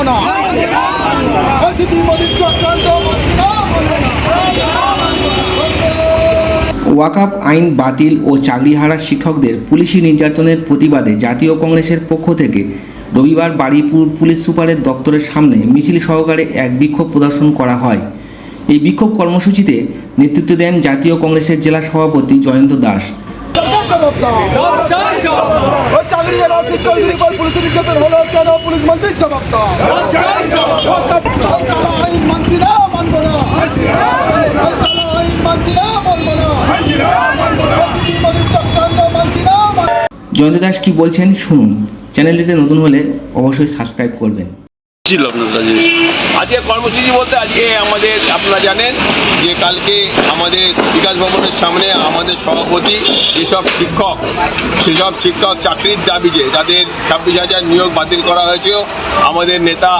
না। ওয়াকফ আইন বাতিল ও চাকরিহারা শিক্ষকদের পুলিশি নির্যাতনের প্রতিবাদে জাতীয় কংগ্রেসের পক্ষ থেকে রবিবার বারুইপুর পুলিশ সুপারের দপ্তরের সামনে মিছিল সহকারে এক বিক্ষোভ প্রদর্শন করা হয়। এই বিক্ষোভ কর্মসূচিতে নেতৃত্ব দেন জাতীয় কংগ্রেসের জেলা সভাপতি জয়ন্ত দাস। জয়ন্ত দাস কি বলছেন শুনুন। চ্যানেলটিতে নতুন হলে অবশ্যই সাবস্ক্রাইব করবেন। আজকে কর্মসূচি বলতে আজকে আমাদের আপনারা জানেন যে কালকে আমাদের বিকাশ ভবনের সামনে আমাদের সভাপতি সেসব শিক্ষক চাকরির দাবি যে যাদের 26,000 নিয়োগ বাতিল করা হয়েছিল, আমাদের নেতা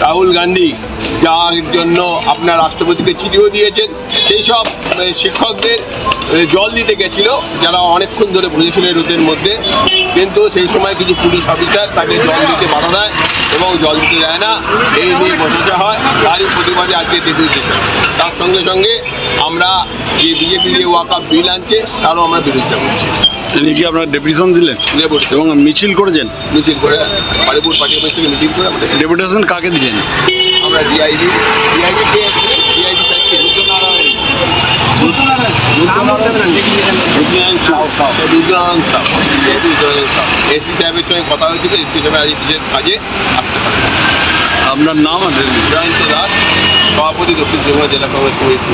রাহুল গান্ধী যার জন্য আপনার রাষ্ট্রপতিকে চিঠিও দিয়েছেন, সেই সব শিক্ষকদের জল দিতে গেছিল যারা অনেকক্ষণ ধরে বসেছিল রোদের মধ্যে, কিন্তু সেই সময় কিছু পুলিশ অফিসার তাকে জল দিতে বাধা দেয় এবং জল দিতে দেয় না, এই নিয়ে বসা হয়। তারই প্রতিবাদে আজকে ডেপুটেশন। তার সঙ্গে সঙ্গে আমরা যে বিজেপি যে ওয়াকফ বিল আনছে তারও আমরা বিরোধিতা করছি। কি আপনারা ডেপুটেশন দিলেন এবং মিছিল করেছেন? মিছিল করে বারুইপুর পার্টি অফিস থেকে মিছিল করে আমাদের ডেপুটেশন কাকে দিলেন? আমরা ডিআইজি এসপি সাহেবের সঙ্গে কথা হয়েছিল। এসপি সাহেব আজ বিশেষ কাজে আসতে পারে। আপনার নাম? জয়ন্ত দাস, সভাপতি, দক্ষিণ ত্রিপুরা জেলা কংগ্রেস কমিটি।